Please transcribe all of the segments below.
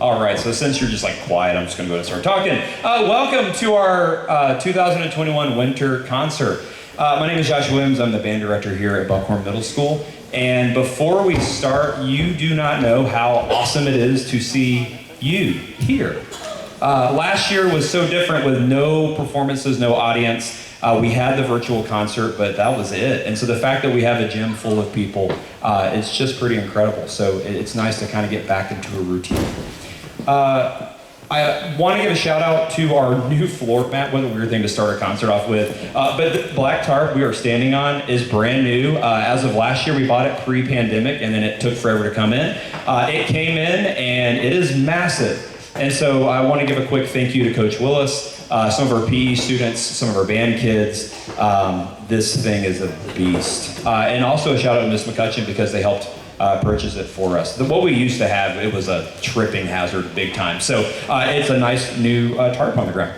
All right, so since you're just like quiet, I'm just gonna go ahead and start talking. Welcome to our 2021 winter concert. My name is Josh Williams. I'm the band director here at Buckhorn Middle School. And before we start, you do not know how awesome it is to see you here. Last year was so different with no performances, no audience. We had the virtual concert, but that was it. And so the fact that we have a gym full of people, it's just pretty incredible. So it's nice to kind of get back into a routine. I want to give a shout out to our new floor mat. What a weird thing to start a concert off with. But the black tarp we are standing on is brand new. As of last year, we bought it pre-pandemic, and then it took forever to come in. It came in, and it is massive. And so I want to give a quick thank you to Coach Willis, some of our PE students, some of our band kids. This thing is a beast. And also a shout out to Ms. McCutcheon because they helped purchase it for us. What we used to have, it was a tripping hazard big time. So it's a nice new tarp on the ground.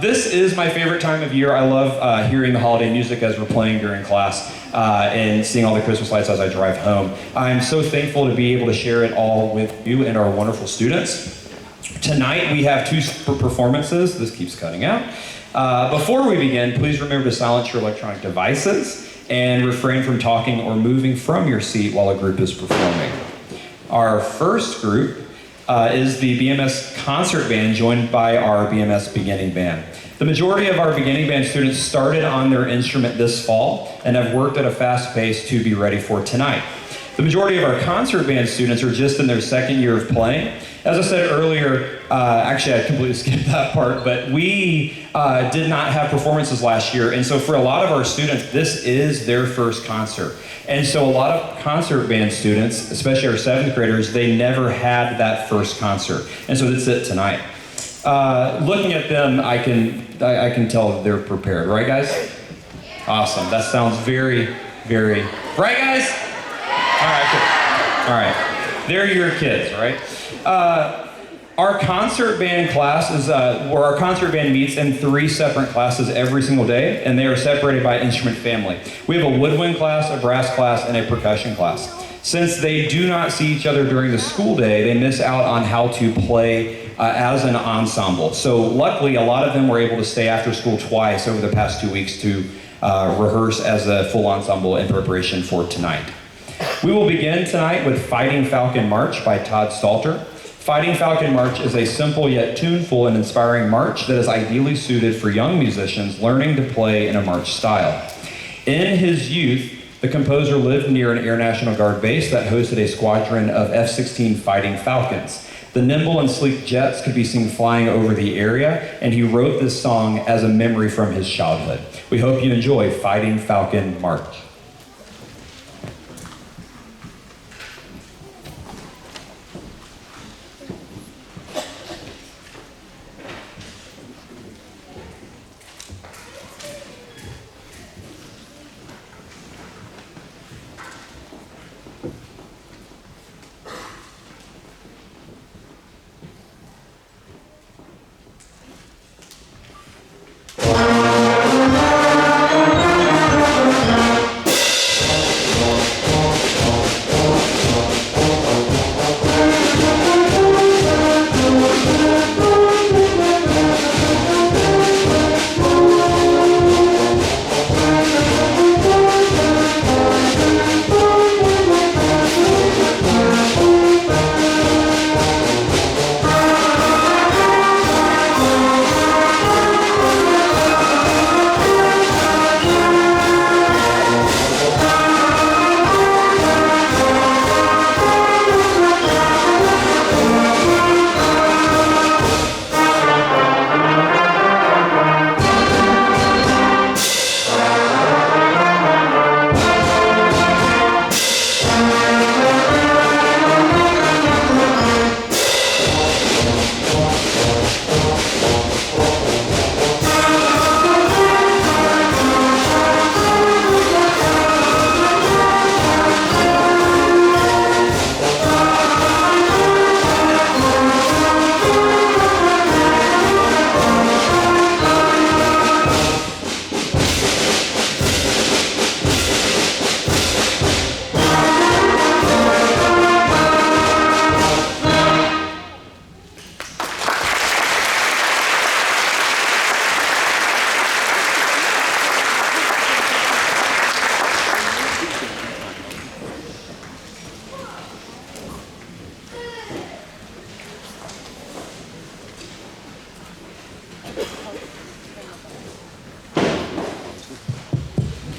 This is my favorite time of year. I love hearing the holiday music as we're playing during class and seeing all the Christmas lights as I drive home. I'm so thankful to be able to share it all with you and our wonderful students. Tonight we have two performances. This keeps cutting out. Before we begin, please remember to silence your electronic devices and refrain from talking or moving from your seat while a group is performing. Our first group is the BMS Concert Band, joined by our BMS Beginning Band. The majority of our beginning band students started on their instrument this fall and have worked at a fast pace to be ready for tonight. The majority of our concert band students are just in their second year of playing. As I said earlier, actually I completely skipped that part, but we did not have performances last year, and so for a lot of our students, this is their first concert. And so a lot of concert band students, especially our 7th graders, they never had that first concert. And so that's it tonight. Looking at them, I can tell they're prepared, right guys? Awesome, that sounds very, very, right guys? All right, cool. All right, they're your kids, right? Our concert band class is where our concert band meets in 3 separate classes every single day, and they are separated by instrument family. We have a woodwind class, a brass class, and a percussion class. Since they do not see each other during the school day, they miss out on how to play as an ensemble. So luckily, a lot of them were able to stay after school twice over the past 2 weeks to rehearse as a full ensemble in preparation for tonight. We will begin tonight with Fighting Falcon March by Todd Stalter. Fighting Falcon March is a simple yet tuneful and inspiring march that is ideally suited for young musicians learning to play in a march style. In his youth, the composer lived near an Air National Guard base that hosted a squadron of F-16 Fighting Falcons. The nimble and sleek jets could be seen flying over the area, and he wrote this song as a memory from his childhood. We hope you enjoy Fighting Falcon March.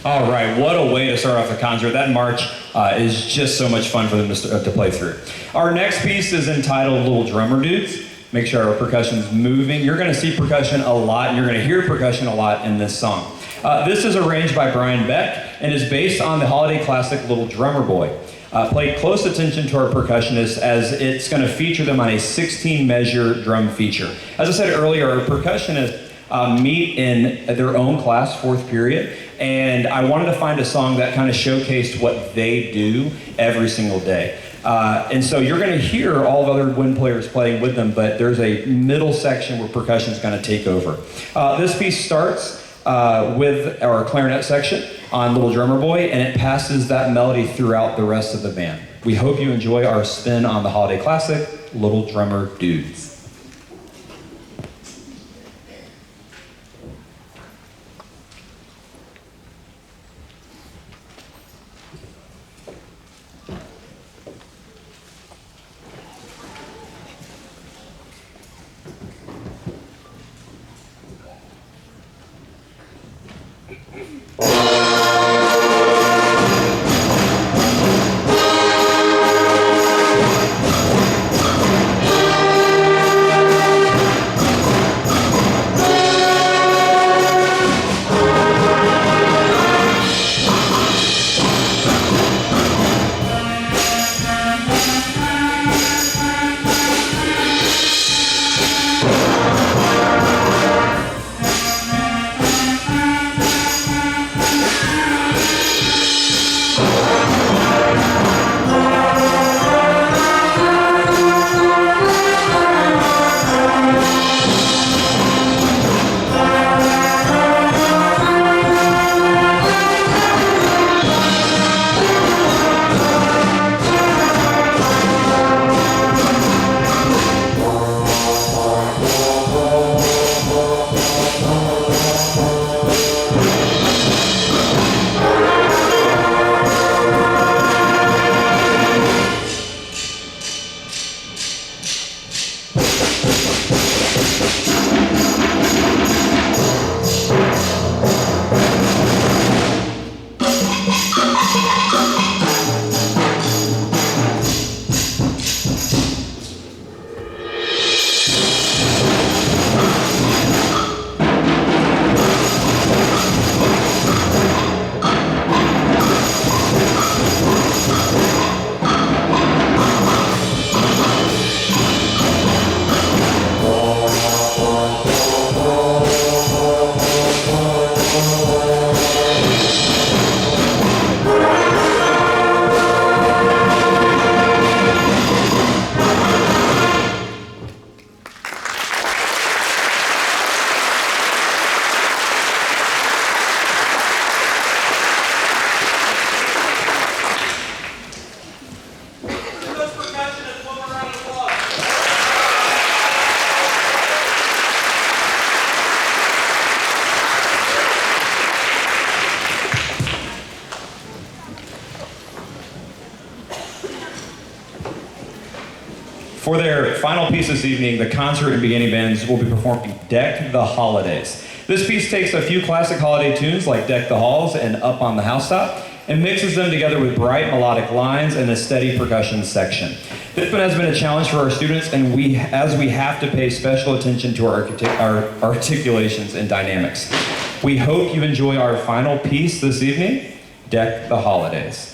All right, what a way to start off the concert. That march is just so much fun for them to play through. Our next piece is entitled Little Drummer Dudes. Make sure our percussion's moving. You're gonna see percussion a lot, and you're gonna hear percussion a lot in this song. This is arranged by Brian Beck and is based on the holiday classic Little Drummer Boy. Pay close attention to our percussionists as it's gonna feature them on a 16 measure drum feature. As I said earlier, our percussionists meet in their own class, fourth period, and I wanted to find a song that kind of showcased what they do every single day. And so you're going to hear all the other wind players playing with them, but there's a middle section where percussion is going to take over. This piece starts with our clarinet section on Little Drummer Boy, and it passes that melody throughout the rest of the band. We hope you enjoy our spin on the holiday classic, Little Drummer Dudes. For their final piece this evening, the concert and beginning bands will be performing Deck the Holidays. This piece takes a few classic holiday tunes like Deck the Halls and Up on the Housetop and mixes them together with bright melodic lines and a steady percussion section. This one has been a challenge for our students, and we have to pay special attention to our articulations and dynamics. We hope you enjoy our final piece this evening, Deck the Holidays.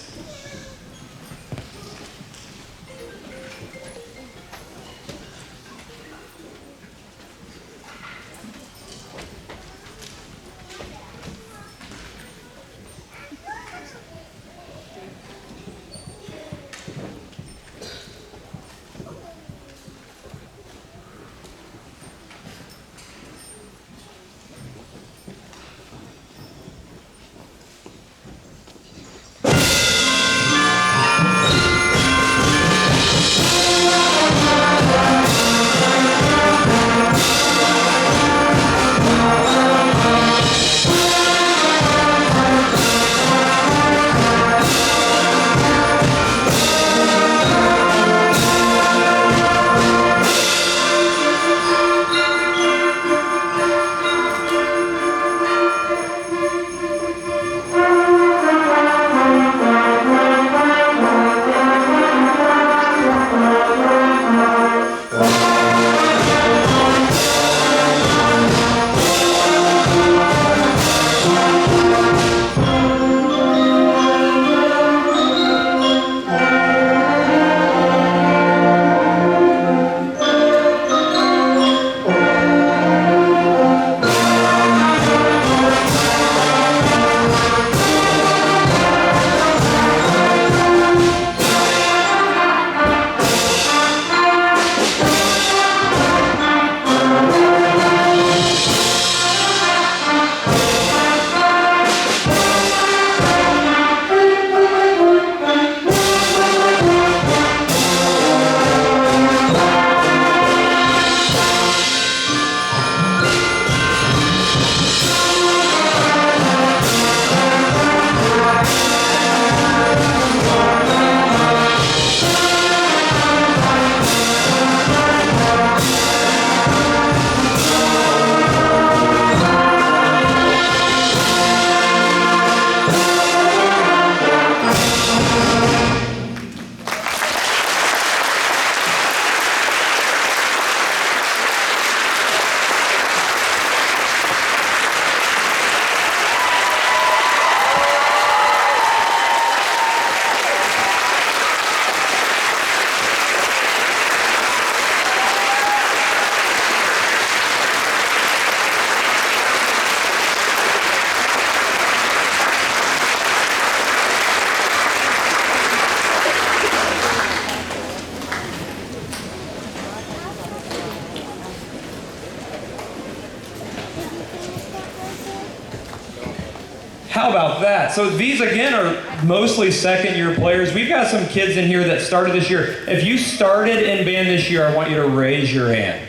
How about that? So these, again, are mostly second-year players. We've got some kids in here that started this year. If you started in band this year, I want you to raise your hand.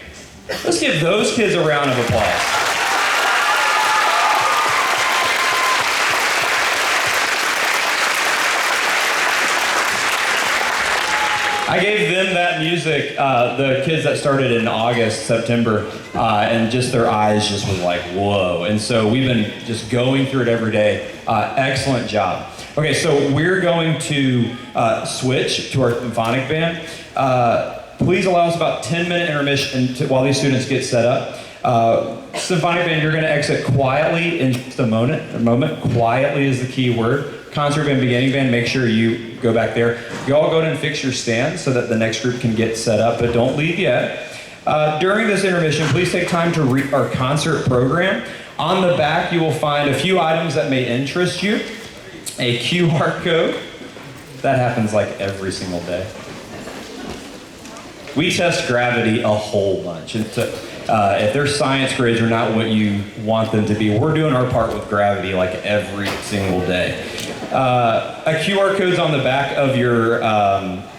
Let's give those kids a round of applause. I gave them that music, the kids that started in August, September, and just their eyes just was like, whoa. And so we've been just going through it every day. Excellent job. Okay, so we're going to switch to our symphonic band. Please allow us about 10-minute intermission while these students get set up. Symphonic band, you're going to exit quietly in just a moment. Quietly is the key word. Concert band, beginning band, make sure you go back there. You all go ahead and fix your stands so that the next group can get set up, but don't leave yet. During this intermission, please take time to read our concert program. On the back, you will find a few items that may interest you. A QR code. That happens like every single day. We test gravity a whole bunch. If their science grades are not what you want them to be, we're doing our part with gravity like every single day. A QR code's on the back of your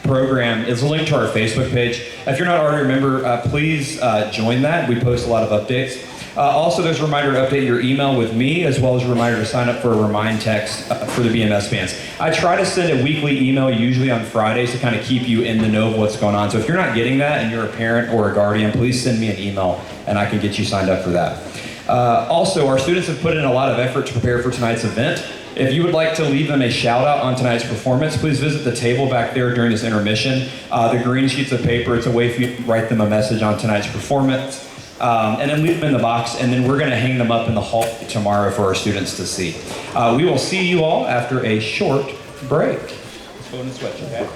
program. It's a link to our Facebook page. If you're not already a member, please join that. We post a lot of updates. Also, there's a reminder to update your email with me, as well as a reminder to sign up for a remind text for the BMS bands. I try to send a weekly email, usually on Fridays, to kind of keep you in the know of what's going on. So if you're not getting that and you're a parent or a guardian, please send me an email and I can get you signed up for that. Also, our students have put in a lot of effort to prepare for tonight's event. If you would like to leave them a shout out on tonight's performance, please visit the table back there during this intermission. The green sheets of paper, it's a way for you to write them a message on tonight's performance. And then leave them in the box, and then we're going to hang them up in the hall tomorrow for our students to see. We will see you all after a short break. Let's go and switch, okay?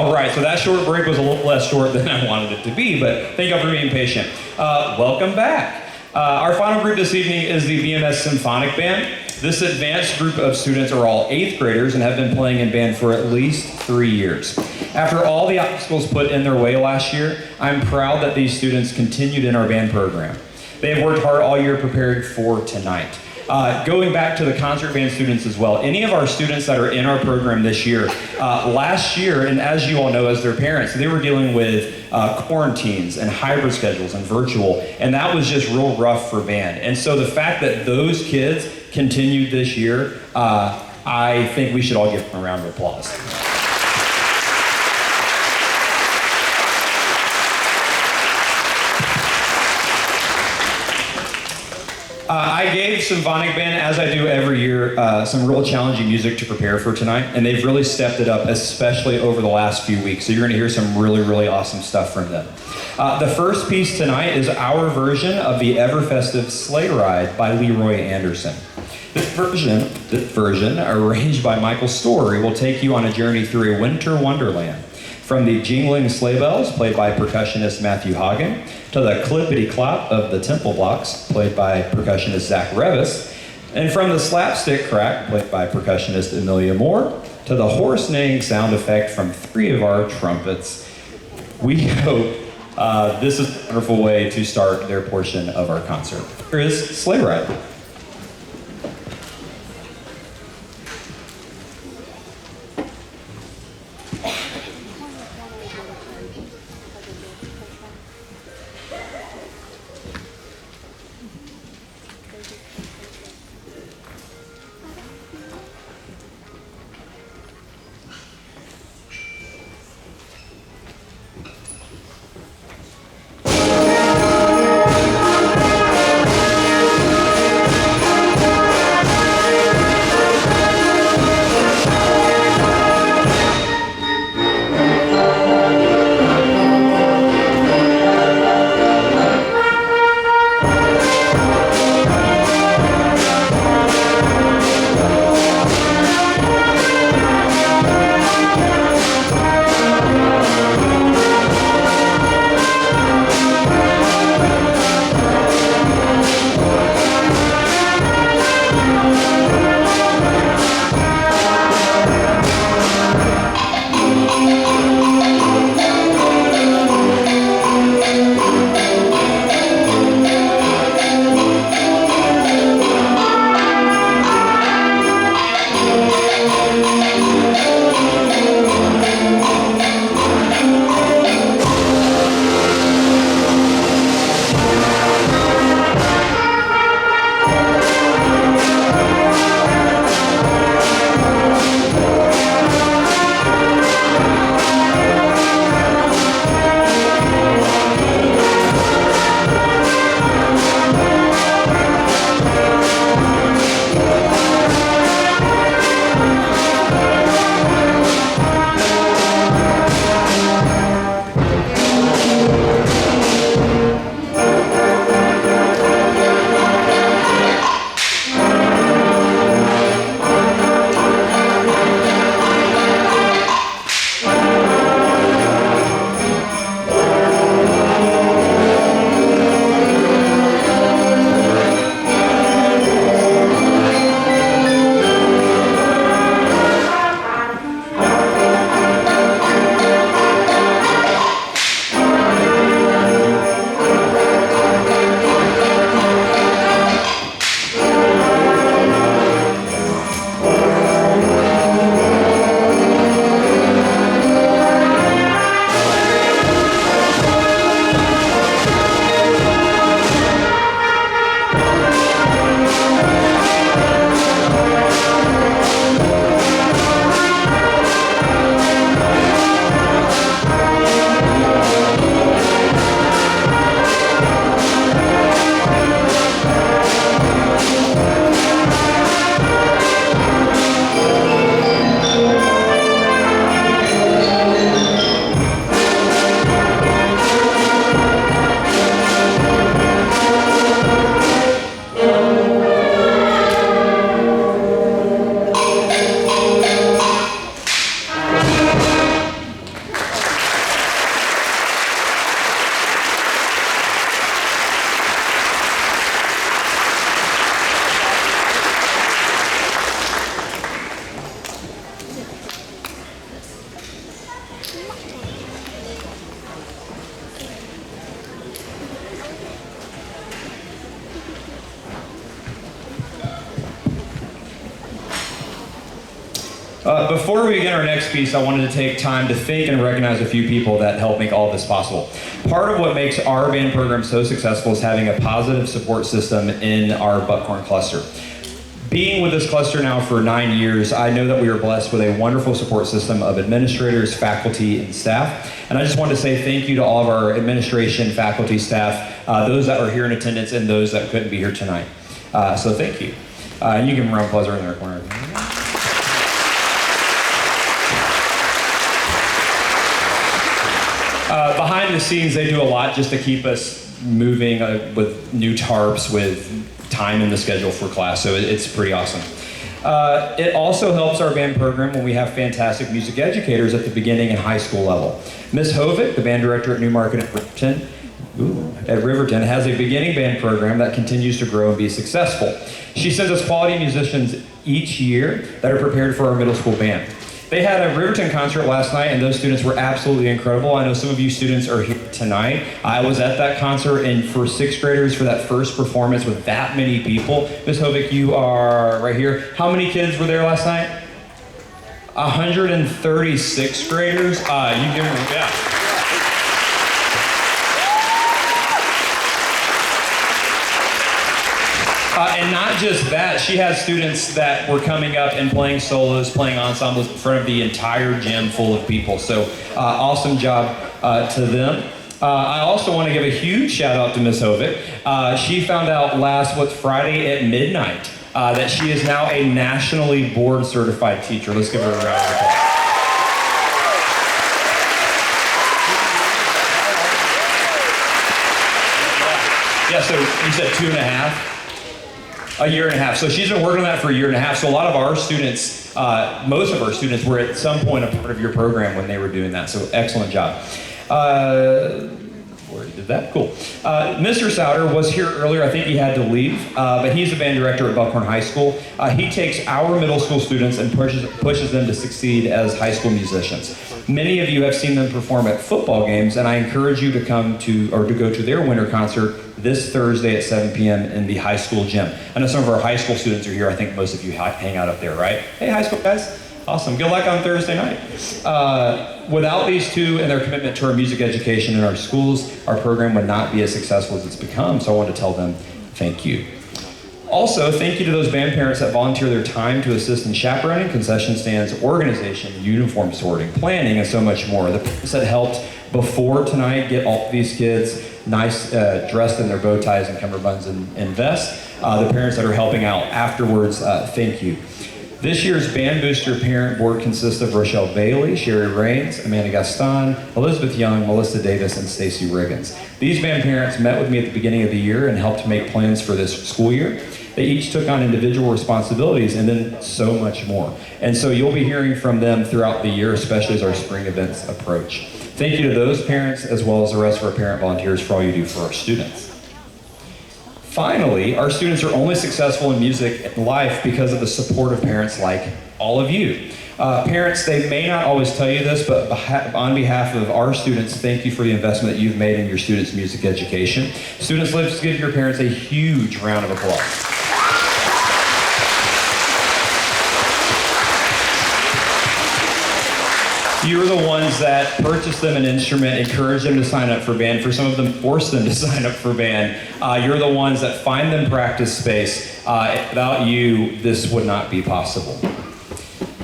All right, so that short break was a little less short than I wanted it to be, but thank you all for being patient. Welcome back. Our final group this evening is the BMS Symphonic Band. This advanced group of students are all 8th graders and have been playing in band for at least 3 years. After all the obstacles put in their way last year, I'm proud that these students continued in our band program. They have worked hard all year preparing for tonight. Going back to the concert band students as well, any of our students that are in our program this year, last year, and as you all know as their parents, they were dealing with quarantines and hybrid schedules and virtual, and that was just real rough for band. And so the fact that those kids continued this year, I think we should all give them a round of applause. I gave Symphonic Band, as I do every year, some real challenging music to prepare for tonight, and they've really stepped it up, especially over the last few weeks. So you're going to hear some really, really awesome stuff from them. The first piece tonight is our version of the ever-festive Sleigh Ride by Leroy Anderson. This version, arranged by Michael Story, will take you on a journey through a winter wonderland. From the jingling sleigh bells, played by percussionist Matthew Hagen, to the clippity-clop of the temple blocks, played by percussionist Zach Revis, and from the slapstick crack, played by percussionist Amelia Moore, to the horse neighing sound effect from 3 of our trumpets. We hope this is a wonderful way to start their portion of our concert. Here is Sleigh Ride. Before we begin our next piece, I wanted to take time to thank and recognize a few people that helped make all this possible. Part of what makes our band program so successful is having a positive support system in our Buckhorn cluster. Being with this cluster now for 9 years, I know that we are blessed with a wonderful support system of administrators, faculty, and staff. And I just wanted to say thank you to all of our administration, faculty, staff, those that were here in attendance, and those that couldn't be here tonight. So thank you. And you can give them a round of applause right in their corner. Behind the scenes, they do a lot just to keep us moving with new tarps, with time in the schedule for class, so it's pretty awesome. It also helps our band program when we have fantastic music educators at the beginning and high school level. Ms. Hovick, the band director at Newmarket at Riverton, has a beginning band program that continues to grow and be successful. She sends us quality musicians each year that are prepared for our middle school band. They had a Riverton concert last night, and those students were absolutely incredible. I know some of you students are here tonight. I was at that concert, and for 6th graders, for that first performance with that many people, Ms. Hovick, you are right here. How many kids were there last night? 136 graders. You give them, yeah. And not just that, she has students that were coming up and playing solos, playing ensembles in front of the entire gym full of people. So awesome job to them. I also want to give a huge shout out to Ms. Hovick. She found out Friday at midnight that she is now a nationally board certified teacher. Let's give her a round of applause. Yeah, so you said 2.5? A year and a half. So she's been working on that for a year and a half. So a lot of our students, most of our students were at some point a part of your program when they were doing that. So excellent job. Where did that? Cool. Mr. Souter was here earlier. I think he had to leave, but he's a band director at Buckhorn High School. He takes our middle school students and pushes them to succeed as high school musicians. Many of you have seen them perform at football games, and I encourage you to go to their winter concert this Thursday at 7 p.m. in the high school gym. I know some of our high school students are here. I think most of you hang out up there, right? Hey, high school guys. Awesome. Good luck on Thursday night. Without these two and their commitment to our music education in our schools, our program would not be as successful as it's become, so I want to tell them thank you. Also, thank you to those band parents that volunteer their time to assist in chaperoning, concession stands, organization, uniform sorting, planning, and so much more. The parents that helped before tonight get all these kids nice, dressed in their bow ties and cummerbunds and vests. The parents that are helping out afterwards, thank you. This year's Band Booster Parent Board consists of Rochelle Bailey, Sherry Raines, Amanda Gaston, Elizabeth Young, Melissa Davis, and Stacy Riggins. These band parents met with me at the beginning of the year and helped make plans for this school year. They each took on individual responsibilities and then so much more. And so you'll be hearing from them throughout the year, especially as our spring events approach. Thank you to those parents as well as the rest of our parent volunteers for all you do for our students. Finally, our students are only successful in music and life because of the support of parents like all of you. Parents, they may not always tell you this, but on behalf of our students, thank you for the investment that you've made in your students' music education. Students, let's give your parents a huge round of applause. You're the ones that purchased them an instrument, encouraged them to sign up for band. For some of them, forced them to sign up for band. You're the ones that find them practice space. Without you, this would not be possible.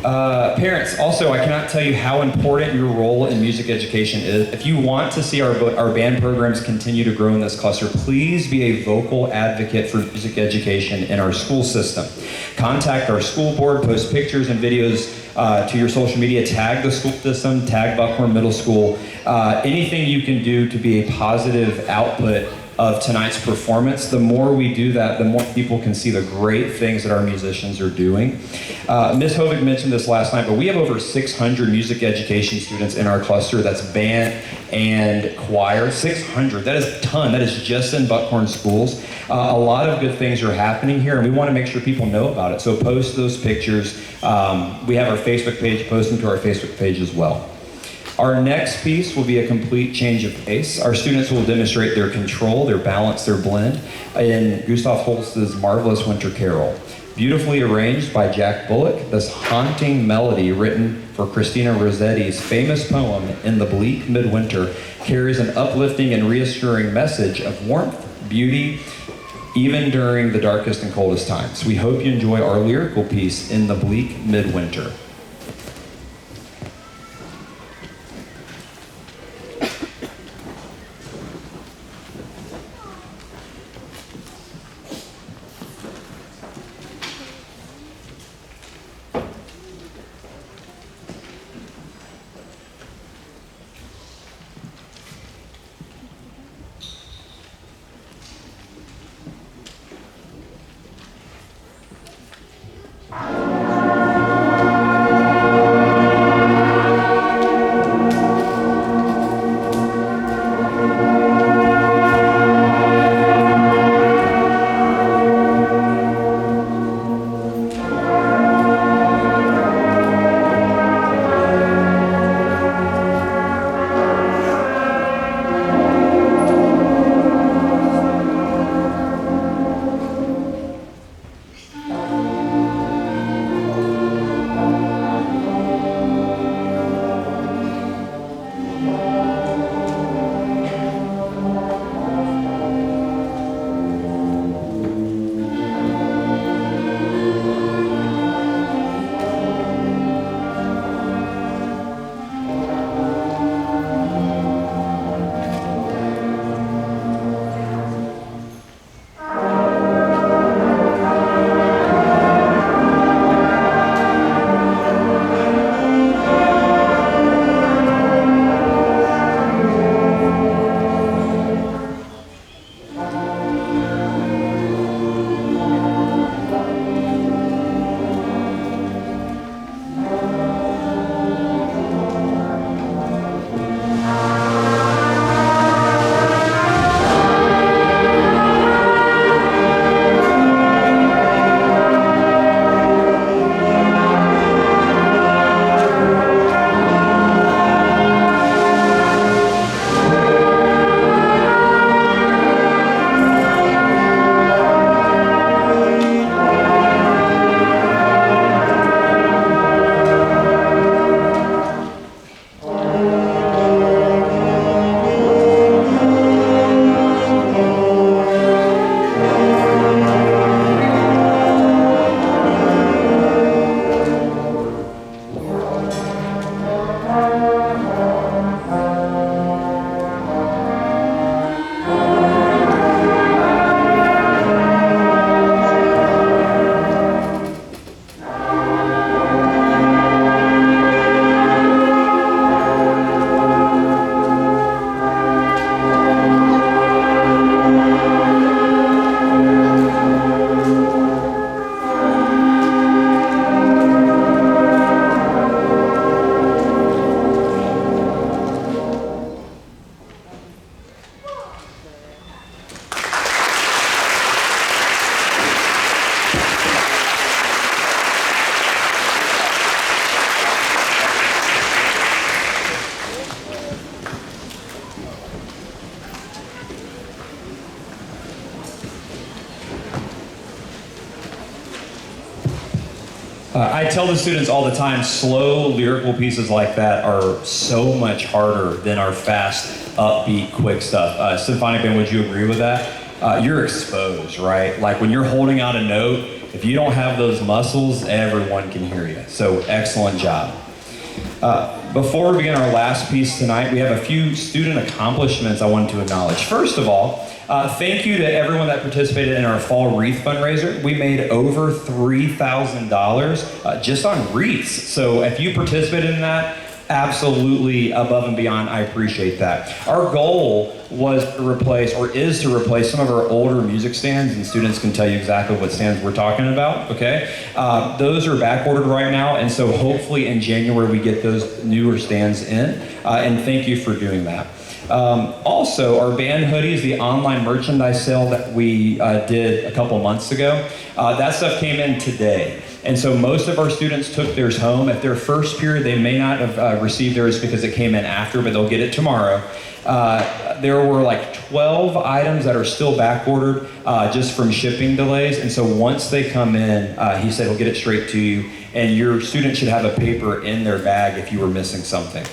Parents, also, I cannot tell you how important your role in music education is. If you want to see our band programs continue to grow in this cluster, please be a vocal advocate for music education in our school system. Contact our school board, post pictures and videos to your social media, tag the school system, tag Buckhorn Middle School. Anything you can do to be a positive output of tonight's performance. The more we do that, the more people can see the great things that our musicians are doing. Ms. Hovick mentioned this last night, but we have over 600 music education students in our cluster. That's band and choir. 600, that is a ton. That is just in Buckhorn schools. A lot of good things are happening here, and we want to make sure people know about it. So post those pictures. We have our Facebook page. Post them to our Facebook page as well. Our next piece will be a complete change of pace. Our students will demonstrate their control, their balance, their blend in Gustav Holst's Marvelous Winter Carol. Beautifully arranged by Jack Bullock, this haunting melody written for Christina Rossetti's famous poem, In the Bleak Midwinter, carries an uplifting and reassuring message of warmth, beauty, even during the darkest and coldest times. We hope you enjoy our lyrical piece, In the Bleak Midwinter. I tell the students all the time, slow lyrical pieces like that are so much harder than our fast, upbeat, quick stuff. Symphonic band, would you agree with that? You're exposed, right? Like when you're holding out a note, if you don't have those muscles, everyone can hear you. So excellent job. Before we begin our last piece tonight, we have a few student accomplishments I wanted to acknowledge. First of all, thank you to everyone that participated in our fall wreath fundraiser. We made over $3,000 just on wreaths. So if you participated in that, absolutely above and beyond, I appreciate that. Our goal was to replace, or is to replace, some of our older music stands, and students can tell you exactly what stands we're talking about, okay? Those are back ordered right now, and so hopefully in January we get those newer stands in, and thank you for doing that. Also, our band hoodies, the online merchandise sale that we did a couple months ago, that stuff came in today. And so most of our students took theirs home. At their first period, they may not have received theirs because it came in after, but they'll get it tomorrow. There were like 12 items that are still back ordered just from shipping delays. And so once they come in, he said he'll get it straight to you, and your student should have a paper in their bag if you were missing something.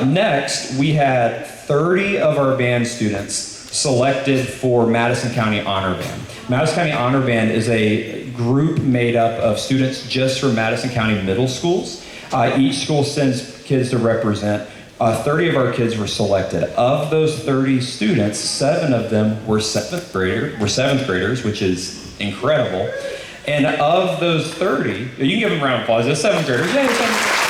Next, we had 30 of our band students selected for Madison County Honor Band. Madison County Honor Band is a group made up of students just from Madison County middle schools. Each school sends kids to represent. 30 of our kids were selected. Of those 30 students, 7 of them were seventh graders, which is incredible. And of those 30, you can give them a round of applause. They're 7th graders. Yay, 7th graders.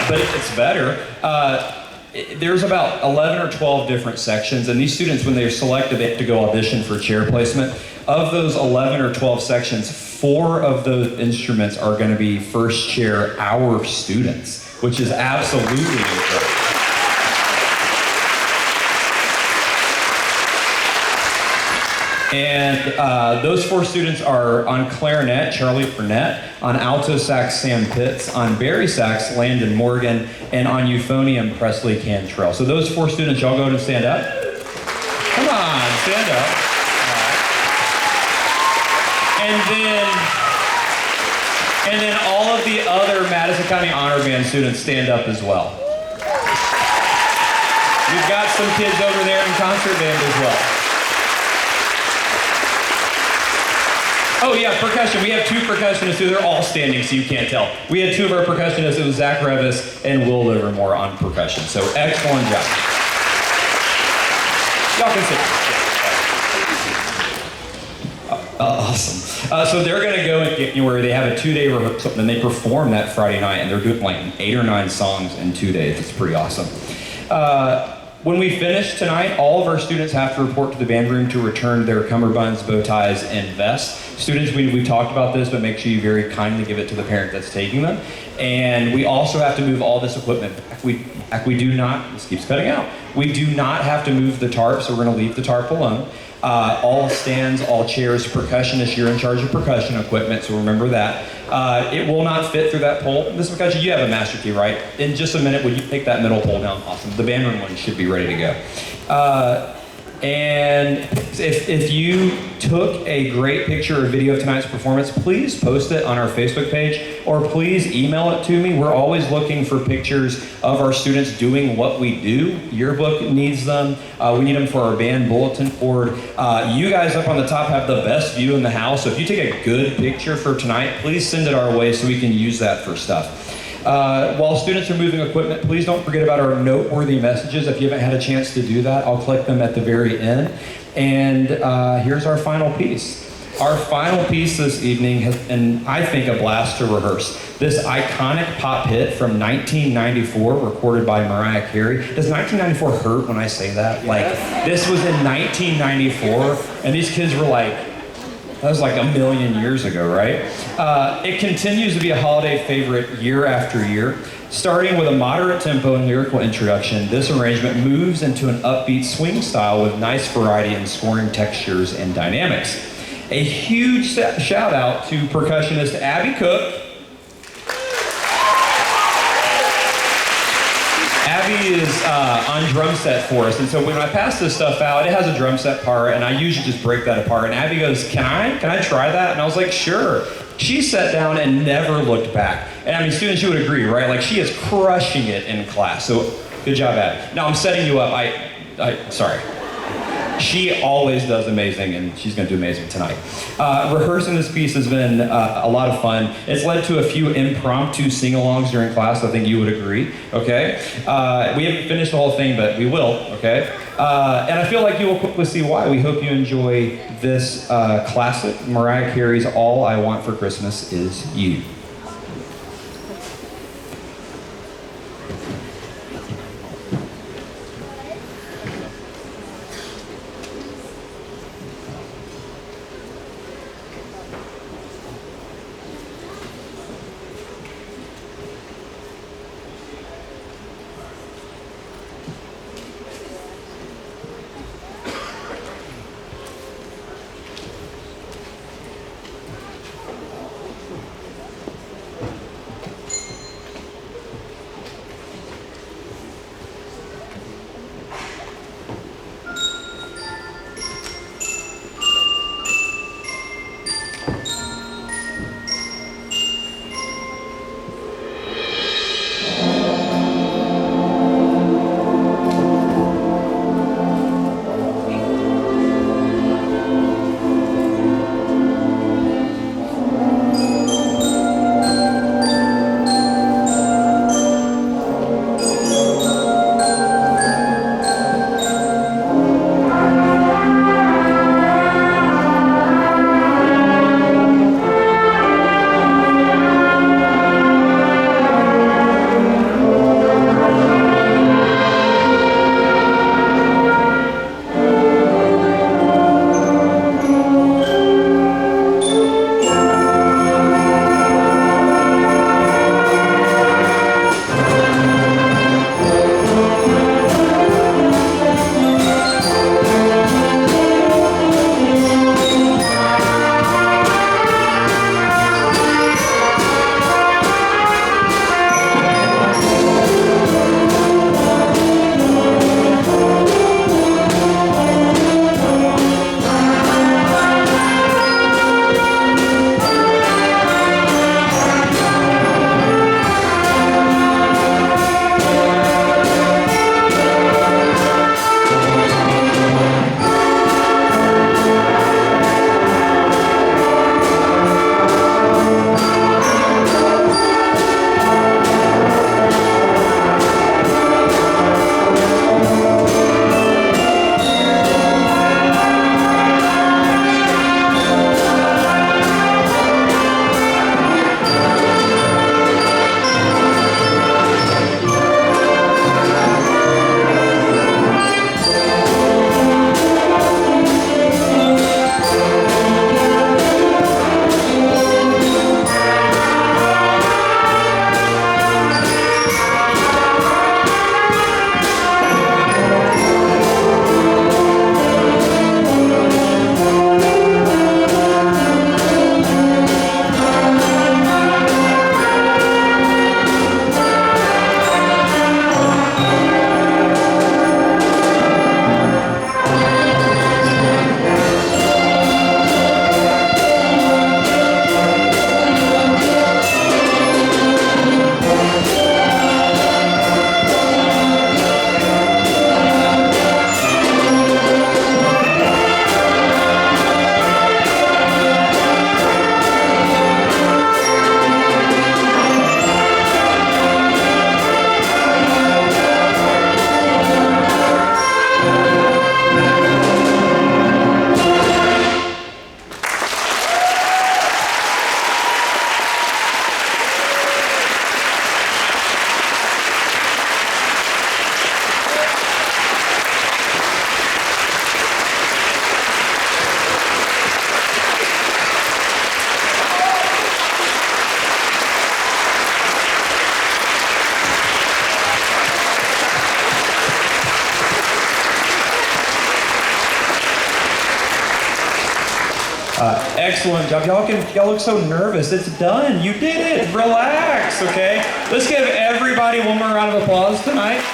But it's better. There's about 11 or 12 different sections, and these students, when they're selected, they have to go audition for chair placement. Of those 11 or 12 sections, 4 of those instruments are going to be first chair our students, which is absolutely incredible. And those 4 students are on clarinet, Charlie Burnett, on alto sax, Sam Pitts, on bari sax, Landon Morgan, and on euphonium, Presley Cantrell. So those 4 students, y'all go ahead and stand up. Come on, stand up. And then all of the other Madison County Honor Band students stand up as well. We've got some kids over there in concert band as well. Oh yeah, percussion. We have 2 percussionists too. They're all standing, so you can't tell. We had 2 of our percussionists. It was Zach Revis and Will Livermore on percussion. So excellent job. Y'all can sit. Awesome. So they're going to go and get where they have a 2-day rehearsal, and they perform that Friday night, and they're doing like 8 or 9 songs in 2 days. It's pretty awesome. When we finish tonight, all of our students have to report to the band room to return their cummerbunds, bow ties, and vests. Students, we talked about this, but make sure you very kindly give it to the parent that's taking them. And we also have to move all this equipment back. We do not, this keeps cutting out. We do not have to move the tarp, so we're going to leave the tarp alone. All stands, all chairs, percussionists, you're in charge of percussion equipment, so remember that. It will not fit through that pole. This percussion, you have a master key, right? In just a minute, will you take that middle pole down? Awesome. The band room one should be ready to go. And if you took a great picture or video of tonight's performance, please post it on our Facebook page, or please email it to me. We're always looking for pictures of our students doing what we do. Yearbook needs them. We need them for our band bulletin board. You guys up on the top have the best view in the house, so if you take a good picture for tonight, please send it our way so we can use that for stuff. While students are moving equipment, please don't forget about our noteworthy messages. If you haven't had a chance to do that, I'll click them at the very end. And here's our final piece. Our final piece this evening has been, I think, a blast to rehearse. This iconic pop hit from 1994, recorded by Mariah Carey. Does 1994 hurt when I say that? Like, this was in 1994, and these kids were like, that was like a million years ago, right? It continues to be a holiday favorite year after year. Starting with a moderate tempo and lyrical introduction, this arrangement moves into an upbeat swing style with nice variety in scoring textures and dynamics. A huge shout out to percussionist Abby Cook. Abby is on drum set for us, and so when I pass this stuff out, it has a drum set part, and I usually just break that apart, and Abby goes, can I try that? And I was like, sure. She sat down and never looked back. And I mean, students, you would agree, right? Like, she is crushing it in class, so good job, Abby. Now, I'm setting you up. Sorry. She always does amazing, and she's going to do amazing tonight. Rehearsing this piece has been a lot of fun. It's led to a few impromptu sing-alongs during class. I think you would agree, okay? We haven't finished the whole thing, but we will, okay? And I feel like you will quickly see why. We hope you enjoy this classic, Mariah Carey's All I Want for Christmas Is You. Excellent job. Y'all look so nervous. It's done. You did it. Relax, okay? Let's give everybody one more round of applause tonight.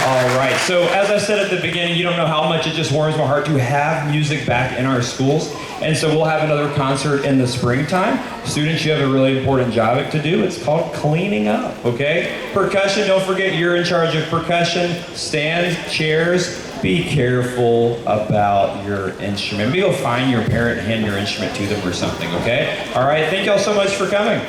All right, so as I said at the beginning, you don't know how much it just warms my heart to have music back in our schools. And so we'll have another concert in the springtime. Students, you have a really important job to do. It's called cleaning up, okay? Percussion, don't forget you're in charge of percussion. Stands, chairs, be careful about your instrument. Maybe go find your parent and hand your instrument to them or something, okay? All right, thank y'all so much for coming.